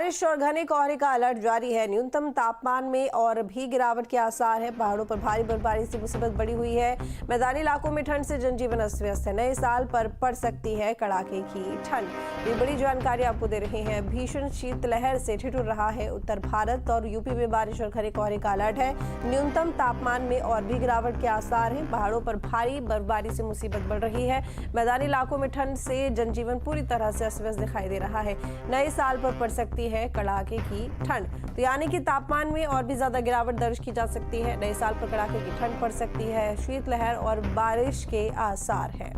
बारिश और घने कोहरे का अलर्ट जारी है। न्यूनतम तापमान में और भी गिरावट के आसार हैं। पहाड़ों पर भारी बर्फबारी से मुसीबत बढ़ी हुई है। मैदानी इलाकों में ठंड से जनजीवन अस्त व्यस्त है। नए साल पर पड़ सकती है कड़ाके की ठंड। ये बड़ी जानकारी आपको दे रहे हैं। भीषण शीतलहर से ठिठुर रहा है उत्तर भारत और यूपी में बारिश और घने कोहरे का अलर्ट है। न्यूनतम तापमान में और भी गिरावट के आसार हैं। पहाड़ों पर भारी बर्फबारी से मुसीबत बढ़ रही है। मैदानी इलाकों में ठंड से जनजीवन पूरी तरह से अस्त व्यस्त दिखाई दे रहा है। नए साल पर पड़ सकती है कड़ाके की ठंड, तो यानी कि तापमान में और भी ज्यादा गिरावट दर्ज की जा सकती है। नए साल पर कड़ाके की ठंड पड़ सकती है। शीतलहर और बारिश के आसार हैं।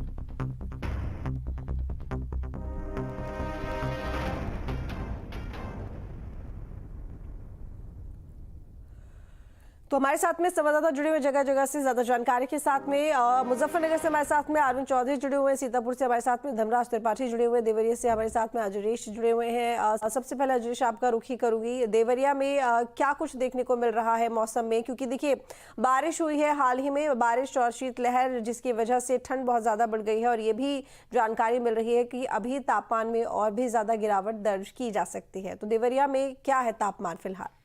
तो हमारे साथ में संवाददाता जुड़े हुए जगह जगह से ज्यादा जानकारी के साथ में मुजफ्फरनगर से हमारे साथ में अरविंद चौधरी जुड़े हुए हैं, सीतापुर से हमारे साथ में धर्मराज त्रिपाठी जुड़े हुए हैं, देवरिया से हमारे साथ में अजरेश जुड़े हुए हैं। सबसे पहले अजरेश आपका रुख ही करूंगी, देवरिया में क्या कुछ देखने को मिल रहा है मौसम में, क्योंकि देखिए बारिश हुई है हाल ही में, बारिश और शीतलहर जिसकी वजह से ठंड बहुत ज्यादा बढ़ गई है और ये भी जानकारी मिल रही है कि अभी तापमान में और भी ज्यादा गिरावट दर्ज की जा सकती है। तो देवरिया में क्या है तापमान फिलहाल?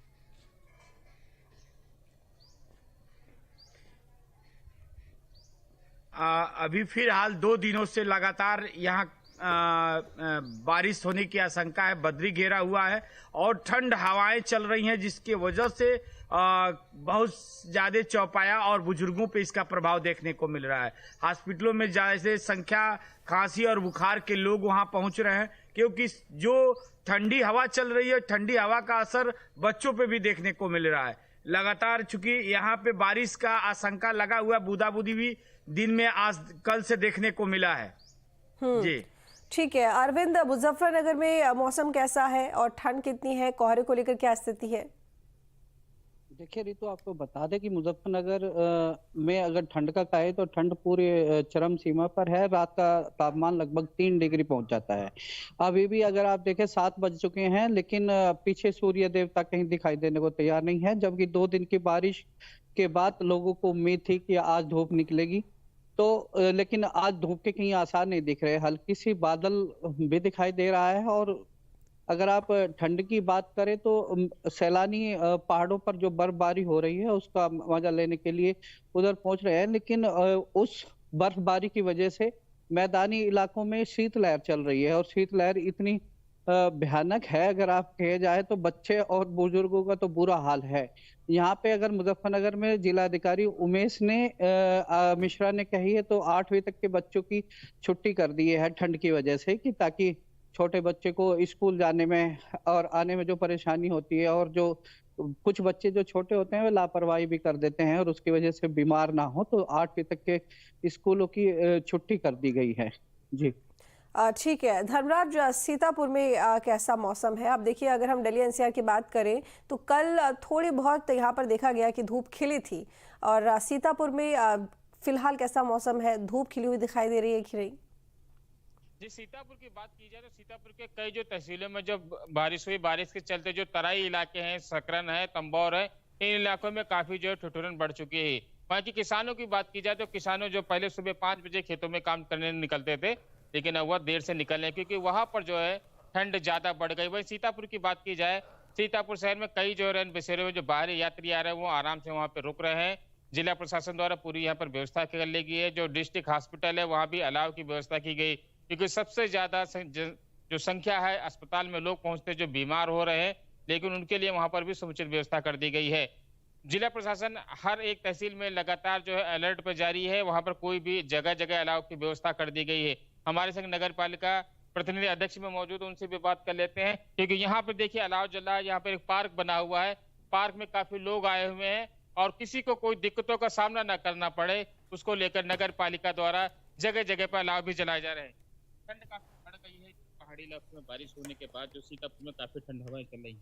अभी फिलहाल 2 दिनों से लगातार यहाँ बारिश होने की आशंका है। बदरी घेरा हुआ है और ठंड हवाएं चल रही हैं, जिसकी वजह से बहुत ज्यादा चौपाया और बुजुर्गों पे इसका प्रभाव देखने को मिल रहा है। हॉस्पिटलों में जैसे संख्या खांसी और बुखार के लोग वहां पहुंच रहे हैं, क्योंकि जो ठंडी हवा चल रही है, ठंडी हवा का असर बच्चों पे भी देखने को मिल रहा है। लगातार चूंकि यहाँ पे बारिश का आशंका लगा हुआ, बूंदा बूंदी भी दिन में आज कल से देखने को मिला है। जी ठीक है अरविंद, मुजफ्फरनगर में मौसम कैसा है और ठंड कितनी है, कोहरे को लेकर क्या स्थिति है? देखिए रितु, आपको बता दें कि मुजफ्फरनगर में अगर ठंड का कहे तो ठंड पूरे चरम सीमा पर है। रात का तापमान लगभग 3 डिग्री पहुंच जाता है। अभी भी अगर आप देखें 7 बज चुके हैं, लेकिन पीछे सूर्य देवता कहीं दिखाई देने को तैयार नहीं है। जबकि 2 दिन की बारिश के बाद लोगों को उम्मीद थी कि आज धूप निकलेगी, तो लेकिन आज धूप के कहीं आसार नहीं दिख रहे। हल्की सी बादल भी दिखाई दे रहा है। और अगर आप ठंड की बात करें तो सैलानी पहाड़ों पर जो बर्फबारी हो रही है उसका मजा लेने के लिए उधर पहुंच रहे हैं, लेकिन उस बर्फबारी की वजह से मैदानी इलाकों में शीतलहर चल रही है। और शीतलहर इतनी भयानक है, अगर आप कहे जाए तो बच्चे और बुजुर्गों का तो बुरा हाल है। यहाँ पे अगर मुजफ्फरनगर में जिलाधिकारी उमेश ने मिश्रा ने कही है तो 8वीं तक के बच्चों की छुट्टी कर दी है ठंड की वजह से, कि ताकि छोटे बच्चे को स्कूल जाने में और आने में जो परेशानी होती है, और जो कुछ बच्चे जो छोटे होते हैं वे लापरवाही भी कर देते हैं और उसकी वजह से बीमार ना हो, तो 8वीं तक के स्कूलों की छुट्टी कर दी गई है। जी ठीक है धर्मराज, सीतापुर में कैसा मौसम है? अब देखिए अगर हम दिल्ली एनसीआर की बात करें तो कल थोड़ी बहुत यहाँ पर देखा गया कि धूप खिली थी, और सीतापुर में फिलहाल कैसा मौसम है? धूप खिली हुई दिखाई दे रही है कि नहीं? जी, सीतापुर की बात की जाए तो सीतापुर के कई जो तहसीलों में जब बारिश हुई, बारिश के चलते जो तराई इलाके हैं, सकरन है, तंबौर है, इन इलाकों में काफी जो है ठिठुरन बढ़ चुकी है। वहाँ की किसानों की बात की जाए तो किसानों जो पहले सुबह 5 बजे खेतों में काम करने निकलते थे, लेकिन अब वह देर से निकलने, क्योंकि वहां पर जो है ठंड ज्यादा बढ़ गई। वही सीतापुर की बात की जाए, सीतापुर शहर में कई जो रैन बसेरे में जो बाहरी यात्री आ रहे हैं वो आराम से वहां पे रुक रहे हैं। जिला प्रशासन द्वारा पूरी यहाँ पर व्यवस्था कर ली गई है। जो डिस्ट्रिक्ट हॉस्पिटल है वहां भी अलाव की व्यवस्था की गई, क्योंकि सबसे ज्यादा जो संख्या है अस्पताल में लोग पहुंचते जो बीमार हो रहे हैं, लेकिन उनके लिए वहां पर भी समुचित व्यवस्था कर दी गई है। जिला प्रशासन हर एक तहसील में लगातार जो है अलर्ट पर जारी है। वहां पर कोई भी जगह जगह अलाव की व्यवस्था कर दी गई है। हमारे संग नगर पालिका प्रतिनिधि अध्यक्ष में मौजूद, उनसे भी बात कर लेते हैं, क्योंकि यहाँ पर देखिए अलाव जल रहा है। यहाँ पर एक पार्क बना हुआ है, पार्क में काफी लोग आए हुए हैं और किसी को कोई दिक्कतों का सामना न करना पड़े, उसको लेकर नगर पालिका द्वारा जगह जगह पर अलाव भी जलाए जा रहे हैं। ठंड काफी बढ़ गई है पहाड़ी इलाकों में बारिश होने के बाद। जो सीतापुर में काफी ठंड हवाएं चल रही है,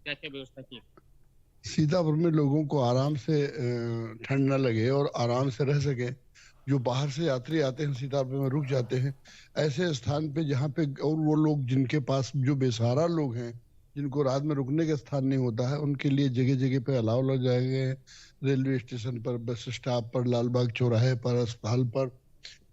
क्या क्या व्यवस्था की? सीतापुर में लोगों को आराम से ठंड न लगे और आराम से रह सके। जो बाहर से यात्री आते हैं सीतापुर में रुक जाते हैं ऐसे स्थान पे जहाँ पे, और वो लोग जिनके पास जो बेसहारा लोग हैं, जिनको रात में रुकने का स्थान नहीं होता है, उनके लिए जगह जगह पे अलाव लग जाएंगे। रेलवे स्टेशन पर, बस स्टॉप पर, लालबाग चौराहे पर, अस्पताल पर,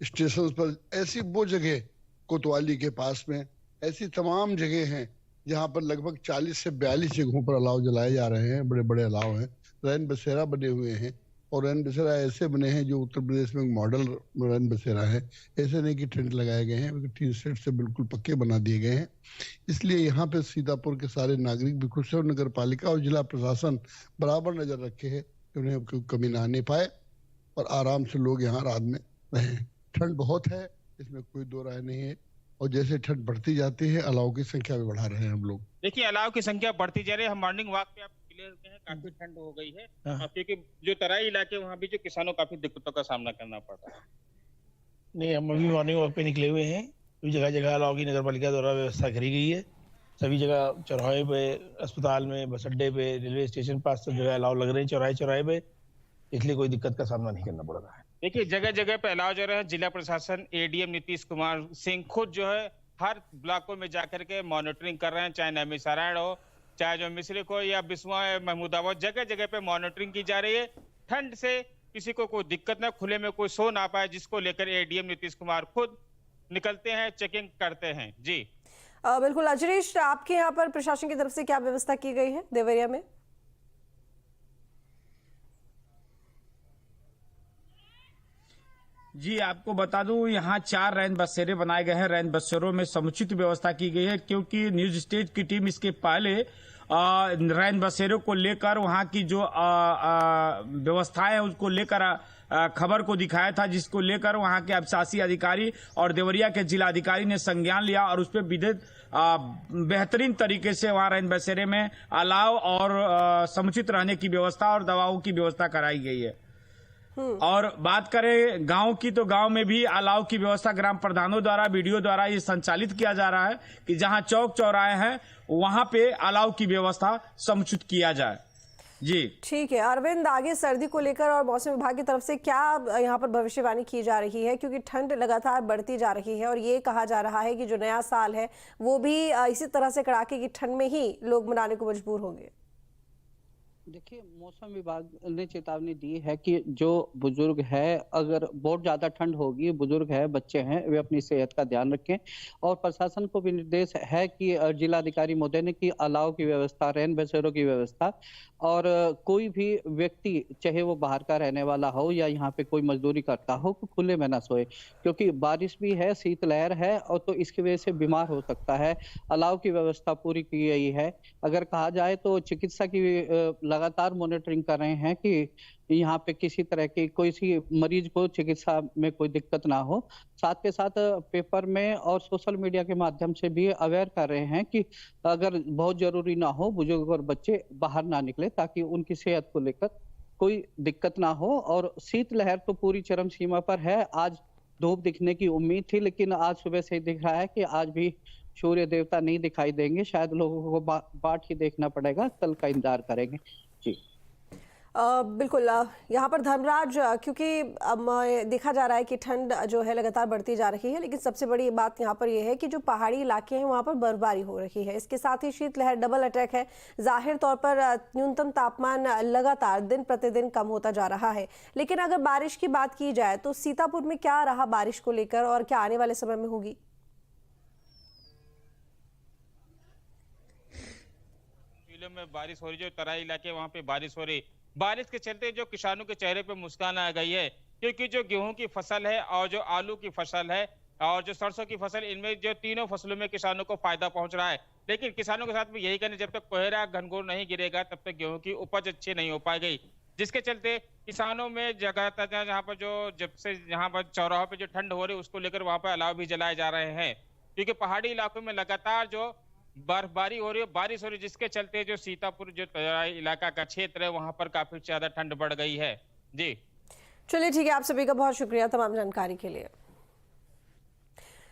स्टेशन पर, ऐसी वो जगह कोतवाली के पास में ऐसी तमाम जगह हैं जहाँ पर लगभग 40 से 42 जगहों पर अलाव जलाए जा रहे हैं। बड़े बड़े अलाव हैं, रैन बसेरा बने हुए हैं, और रैन बसेरा ऐसे बने हैं जो उत्तर प्रदेश में मॉडल रैन बसेरा है। ऐसे नहीं कि टेंट लगाए गए हैं, बल्कि टीन शेड से बिल्कुल पक्के बना दिए गए हैं। इसलिए यहाँ पे सीतापुर के सारे नागरिक भी खुश है, और नगर पालिका और जिला प्रशासन बराबर नजर रखे है कि उन्हें कोई कमी ना आने पाए और आराम से लोग यहाँ रात में रहें। ठंड बहुत है, इसमें कोई दो राय नहीं है, और जैसे ठंड बढ़ती जाती है अलाव की संख्या भी बढ़ा रहे हैं हम लोग। देखिए अलाव की संख्या बढ़ती जा रही है। हम मॉर्निंग वॉक पे आप क्लियर होते हैं, काफी ठंड हो गई है, क्योंकि जो तराई इलाके वहाँ भी जो किसानों को काफी दिक्कतों का सामना करना पड़ रहा है। नहीं, हम अभी मॉर्निंग वॉक पे निकले हुए हैं। जगह जगह अलाव की नगर पालिका द्वारा व्यवस्था करी गई है। सभी जगह चौराहे पे, अस्पताल में, बस अड्डे पे, रेलवे स्टेशन पास सब जगह अलाव लग रहे हैं, चौराहे चौराहे पे, इसलिए कोई दिक्कत का सामना नहीं करना पड़ रहा है। देखिए जगह जगह पे अलाव जो है, जिला प्रशासन एडीएम नीतीश कुमार सिंह खुद जो है हर ब्लॉकों में जाकर के मॉनिटरिंग कर रहे हैं, चाहे नैमिषारण्य हो, चाहे जो मिश्रिक हो या बिस्वा महमूदाबाद, जगह जगह पे मॉनिटरिंग की जा रही है। ठंड से किसी को कोई दिक्कत ना, खुले में कोई सो ना पाए, जिसको लेकर एडीएम नीतीश कुमार खुद निकलते हैं, चेकिंग करते हैं। जी बिल्कुल अजरीश, आपके यहाँ पर प्रशासन की तरफ से क्या व्यवस्था की गई है देवरिया में? जी आपको बता दूं, यहाँ 4 रैन बसेरे बनाए गए हैं। रैन बसेरों में समुचित व्यवस्था की गई है, क्योंकि न्यूज स्टेज की टीम इसके पहले रैन बसेरों को लेकर वहाँ की जो व्यवस्थाएं उसको लेकर खबर को दिखाया था, जिसको लेकर वहाँ के अफसासी अधिकारी और देवरिया के जिला अधिकारी ने संज्ञान लिया और उस पर विधिक बेहतरीन तरीके से वहाँ रैन बसेरे में अलाव और समुचित रहने की व्यवस्था और दवाओं की व्यवस्था कराई गई है। और बात करें गांव की, तो गांव में भी अलाव की व्यवस्था ग्राम प्रधानों द्वारा वीडियो द्वारा ये संचालित किया जा रहा है कि जहां चौक चौराहे हैं वहां पे अलाव की व्यवस्था समुचित किया जाए। जी ठीक है अरविंद, आगे सर्दी को लेकर और मौसम विभाग की तरफ से क्या यहाँ पर भविष्यवाणी की जा रही है, क्योंकि ठंड लगातार बढ़ती जा रही है और ये कहा जा रहा है कि जो नया साल है वो भी इसी तरह से कड़ाके की ठंड में ही लोग मनाने को मजबूर होंगे। देखिए मौसम विभाग ने चेतावनी दी है कि जो बुजुर्ग है, अगर बहुत ज्यादा ठंड होगी, बुजुर्ग है, बच्चे हैं, वे अपनी सेहत का ध्यान रखें। और प्रशासन को भी निर्देश है कि जिलाधिकारी महोदय ने की अलाव की व्यवस्था, रैन बसेरों की व्यवस्था, और कोई भी व्यक्ति चाहे वो बाहर का रहने वाला हो या यहाँ पे कोई मजदूरी करता हो, खुले में ना सोए, क्योंकि बारिश भी है, शीतलहर है, और तो इसकी वजह से बीमार हो सकता है। अलाव की व्यवस्था पूरी की गई है। अगर कहा जाए तो चिकित्सा की लगातार मॉनिटरिंग कर रहे हैं कि यहाँ पे किसी तरह की कोई सी मरीज को चिकित्सा में कोई दिक्कत ना हो। साथ के साथ पेपर में और सोशल मीडिया के माध्यम से भी अवेयर कर रहे हैं कि अगर बहुत जरूरी ना हो, बुजुर्ग और बच्चे बाहर ना निकले, ताकि उनकी सेहत को लेकर कोई दिक्कत ना हो। और शीतलहर तो पूरी चरम सीमा पर है। आज धूप दिखने की उम्मीद थी, लेकिन आज सुबह से दिख रहा है कि आज भी सूर्य देवता नहीं दिखाई देंगे। शायद लोगों को बाट ही देखना पड़ेगा, कल का इंतजार करेंगे। जी बिल्कुल यहाँ पर धर्मराज, क्योंकि देखा जा रहा है कि ठंड जो है लगातार बढ़ती जा रही है, लेकिन सबसे बड़ी बात यहाँ पर यह है कि जो पहाड़ी इलाके हैं वहाँ पर बर्फबारी हो रही है। इसके साथ ही शीतलहर डबल अटैक है। जाहिर तौर पर न्यूनतम तापमान लगातार दिन प्रतिदिन कम होता जा रहा है। लेकिन अगर बारिश की बात की जाए तो सीतापुर में क्या रहा बारिश को लेकर और क्या आने वाले समय में होगी? में बारिश हो रही, जो तराई इलाके वहां पे बारिश हो रही, बारिश के चलते जो किसानों के चेहरे पे मुस्कान आ गई है, क्योंकि जो गेहूं की फसल है और जो आलू की फसल है और जो सरसों की फसल, इनमें जो तीनों फसलों में किसानों को फायदा पहुंच रहा है। लेकिन किसानों के साथ में यही कहने, जब तक कोहरा घनघोर नहीं गिरेगा तब तक गेहूं की उपज अच्छी नहीं हो पाएगी, जिसके चलते किसानों में जगह जहाँ पर जो जब से यहाँ पर चौराहों पे जो ठंड हो रही है उसको लेकर वहां पर अलाव भी जलाए जा रहे हैं, क्योंकि पहाड़ी इलाकों में लगातार जो बर्फबारी हो रही है, बारिश हो रही है, जिसके चलते जो सीतापुर जो तराई इलाका का क्षेत्र है वहां पर काफी ज्यादा ठंड बढ़ गई है। जी चलिए ठीक है, आप सभी का बहुत शुक्रिया तमाम जानकारी के लिए।